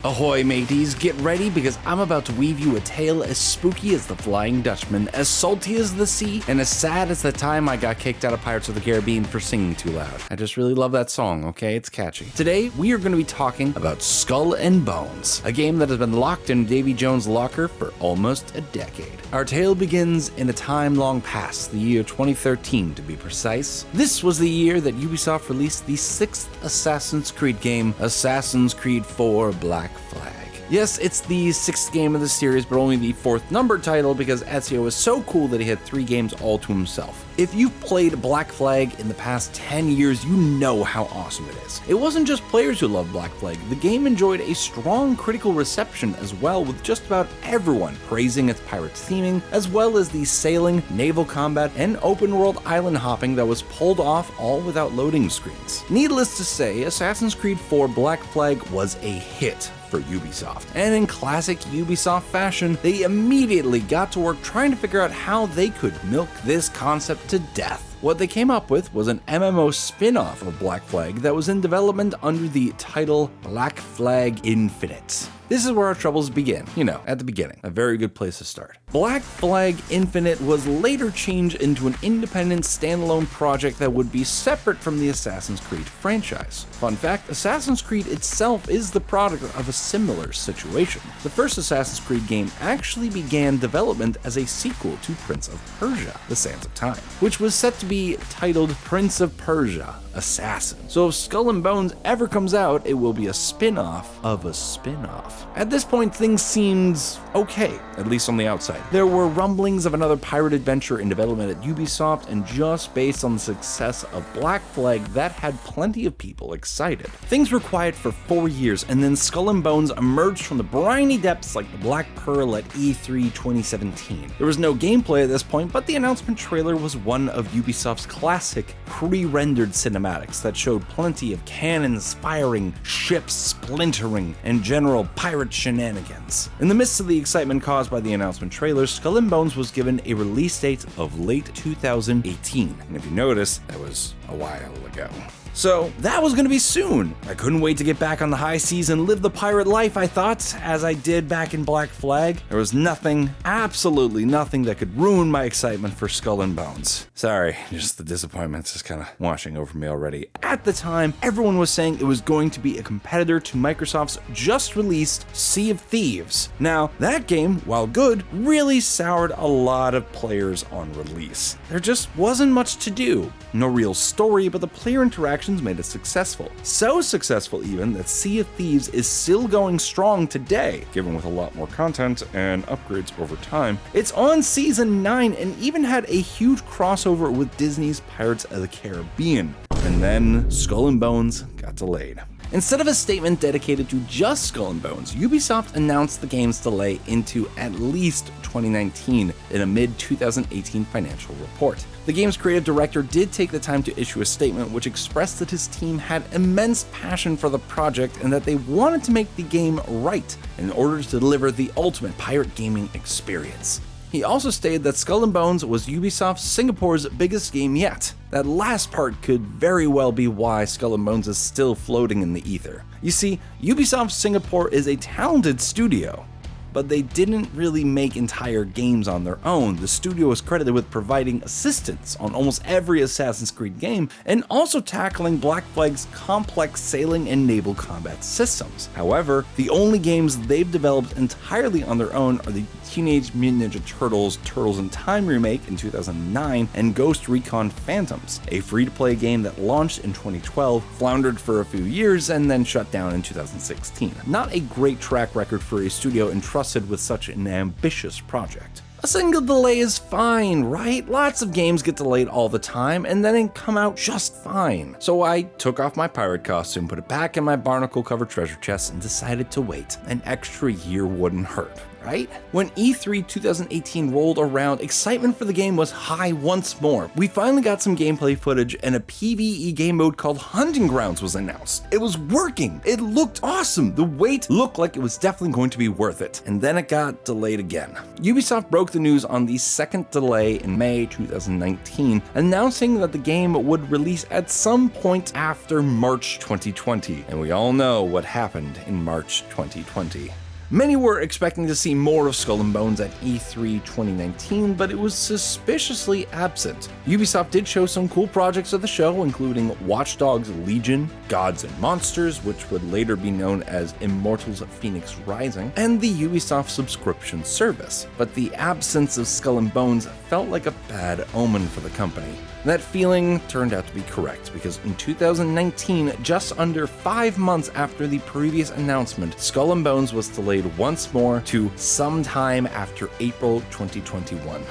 Ahoy mateys, get ready because I'm about to weave you a tale as spooky as the Flying Dutchman, as salty as the sea, and as sad as the time I got kicked out of Pirates of the Caribbean for singing too loud. I just really love that song, okay? It's catchy. Today, we are going to be talking about Skull and Bones, a game that has been locked in Davy Jones' locker for almost a decade. Our tale begins in a time long past, the year 2013 to be precise. This was the year that Ubisoft released the 6th Assassin's Creed game, Assassin's Creed 4 Black Flag. Yes, it's the 6th game of the series, but only the 4th numbered title because Ezio is so cool that he had 3 games all to himself. If you've played Black Flag in the past 10 years, you know how awesome it is. It wasn't just players who loved Black Flag. The game enjoyed a strong critical reception as well, with just about everyone praising its pirate theming, as well as the sailing, naval combat, and open-world island hopping that was pulled off all without loading screens. Needless to say, Assassin's Creed 4 Black Flag was a hit for Ubisoft. And in classic Ubisoft fashion, they immediately got to work trying to figure out how they could milk this concept to death. What they came up with was an MMO spin-off of Black Flag that was in development under the title Black Flag Infinite. This is where our troubles begin, at the beginning. A very good place to start. Black Flag Infinite was later changed into an independent standalone project that would be separate from the Assassin's Creed franchise. Fun fact, Assassin's Creed itself is the product of a similar situation. The first Assassin's Creed game actually began development as a sequel to Prince of Persia: The Sands of Time, which was set to be titled Prince of Persia: Assassin. So if Skull and Bones ever comes out, it will be a spin-off of a spin-off. At this point, things seemed okay, at least on the outside. There were rumblings of another pirate adventure in development at Ubisoft, and just based on the success of Black Flag, that had plenty of people excited. Things were quiet for 4 years, and then Skull and Bones emerged from the briny depths like the Black Pearl at E3 2017. There was no gameplay at this point, but the announcement trailer was one of Ubisoft's classic pre-rendered cinematics that showed plenty of cannons firing, ships splintering, and general pirate shenanigans. In the midst of the excitement caused by the announcement trailer, Skull and Bones was given a release date of late 2018, and if you notice, that was a while ago. So that was going to be soon. I couldn't wait to get back on the high seas and live the pirate life, I thought, as I did back in Black Flag. There was nothing, absolutely nothing that could ruin my excitement for Skull and Bones. Sorry, just the disappointment's just kind of washing over me already. At the time, everyone was saying it was going to be a competitor to Microsoft's just released Sea of Thieves. Now, that game, while good, really soured a lot of players on release. There just wasn't much to do. No real story, but the player interactions made it successful. So successful even that Sea of Thieves is still going strong today, given with a lot more content and upgrades over time. It's on season 9 and even had a huge crossover with Disney's Pirates of the Caribbean. And then Skull and Bones got delayed. Instead of a statement dedicated to just Skull and Bones, Ubisoft announced the game's delay into at least 2019 in a mid-2018 financial report. The game's creative director did take the time to issue a statement which expressed that his team had immense passion for the project and that they wanted to make the game right in order to deliver the ultimate pirate gaming experience. He also stated that Skull and Bones was Ubisoft Singapore's biggest game yet. That last part could very well be why Skull and Bones is still floating in the ether. You see, Ubisoft Singapore is a talented studio, but they didn't really make entire games on their own. The studio was credited with providing assistance on almost every Assassin's Creed game, and also tackling Black Flag's complex sailing and naval combat systems. However, the only games they've developed entirely on their own are the Teenage Mutant Ninja Turtles Turtles in Time remake in 2009 and Ghost Recon Phantoms, a free-to-play game that launched in 2012, floundered for a few years, and then shut down in 2016. Not a great track record for a studio entrusted with such an ambitious project. A single delay is fine, right? Lots of games get delayed all the time and then come out just fine. So I took off my pirate costume, put it back in my barnacle-covered treasure chest, and decided to wait. An extra year wouldn't hurt. right? When E3 2018 rolled around, excitement for the game was high once more. We finally got some gameplay footage and a PvE game mode called Hunting Grounds was announced. It was working. It looked awesome. The wait looked like it was definitely going to be worth it. And then it got delayed again. Ubisoft broke the news on the second delay in May 2019, announcing that the game would release at some point after March 2020. And we all know what happened in March 2020. Many were expecting to see more of Skull and Bones at E3 2019, but it was suspiciously absent. Ubisoft did show some cool projects of the show, including Watch Dogs Legion, Gods and Monsters, which would later be known as Immortals Phoenix Rising, and the Ubisoft subscription service. But the absence of Skull and Bones felt like a bad omen for the company. That feeling turned out to be correct, because in 2019, just under 5 months after the previous announcement, Skull and Bones was delayed once more to sometime after April 2021.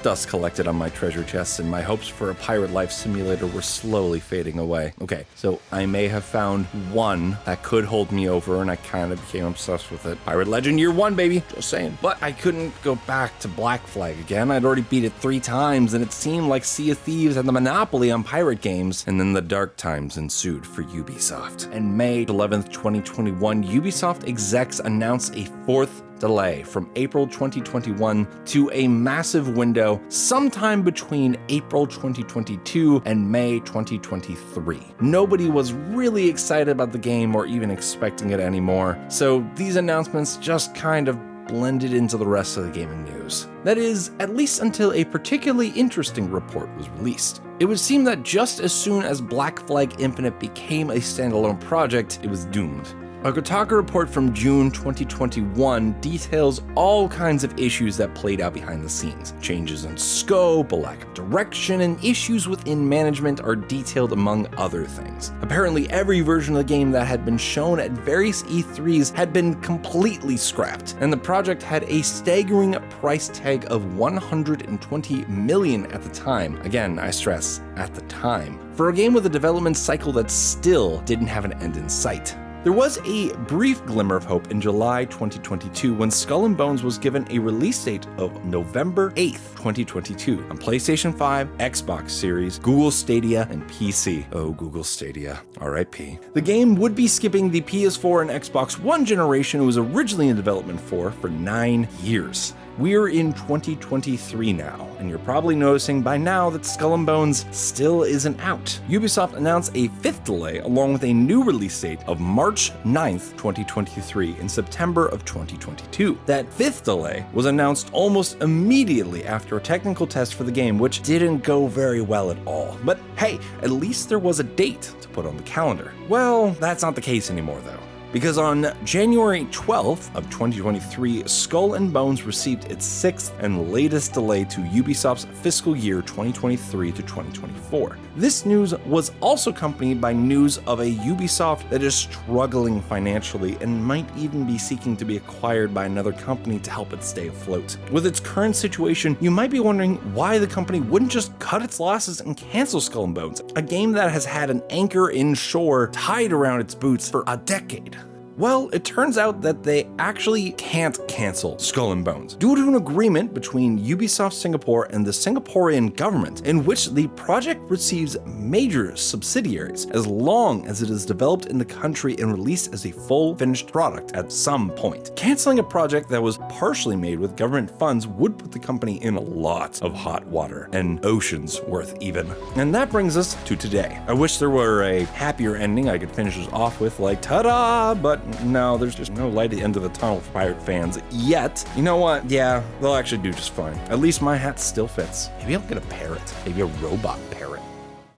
Dust collected on my treasure chests, and my hopes for a pirate life simulator were slowly fading away. Okay, so I may have found one that could hold me over, and I kind of became obsessed with it. Pirate Legend Year 1, baby, just saying. But I couldn't go back to Black Flag again. I'd already beat it 3 times, and it seemed like Sea of Thieves had the monopoly on pirate games. And then the dark times ensued for Ubisoft. And May 11th, 2021, Ubisoft execs announced a 4th delay from April 2021 to a massive window sometime between April 2022 and May 2023. Nobody was really excited about the game or even expecting it anymore, so these announcements just kind of blended into the rest of the gaming news. That is, at least until a particularly interesting report was released. It would seem that just as soon as Black Flag Infinite became a standalone project, it was doomed. A Kotaku report from June 2021 details all kinds of issues that played out behind the scenes. Changes in scope, a lack of direction, and issues within management are detailed among other things. Apparently, every version of the game that had been shown at various E3s had been completely scrapped, and the project had a staggering price tag of 120 million at the time. Again, I stress, at the time. For a game with a development cycle that still didn't have an end in sight. There was a brief glimmer of hope in July 2022 when Skull and Bones was given a release date of November 8th, 2022 on PlayStation 5, Xbox Series, Google Stadia, and PC. Oh, Google Stadia, RIP. The game would be skipping the PS4 and Xbox One generation it was originally in development for 9 years. We're in 2023 now, and you're probably noticing by now that Skull and Bones still isn't out. Ubisoft announced a 5th delay along with a new release date of March 9th, 2023 in September of 2022. That 5th delay was announced almost immediately after a technical test for the game, which didn't go very well at all. But hey, at least there was a date to put on the calendar. Well, that's not the case anymore though. Because on January 12th of 2023, Skull and Bones received its 6th and latest delay to Ubisoft's fiscal year 2023 to 2024. This news was also accompanied by news of a Ubisoft that is struggling financially and might even be seeking to be acquired by another company to help it stay afloat. With its current situation, you might be wondering why the company wouldn't just cut its losses and cancel Skull and Bones, a game that has had an anchor in shore tied around its boots for a decade. Well, it turns out that they actually can't cancel Skull and Bones due to an agreement between Ubisoft Singapore and the Singaporean government in which the project receives major subsidiaries as long as it is developed in the country and released as a full finished product at some point. Canceling a project that was partially made with government funds would put the company in a lot of hot water, and oceans worth even. And that brings us to today. I wish there were a happier ending I could finish this off with, like ta-da, but no, there's just no light at the end of the tunnel for pirate fans yet. You know what? Yeah, they'll actually do just fine. At least my hat still fits. Maybe I'll get a parrot. Maybe a robot parrot.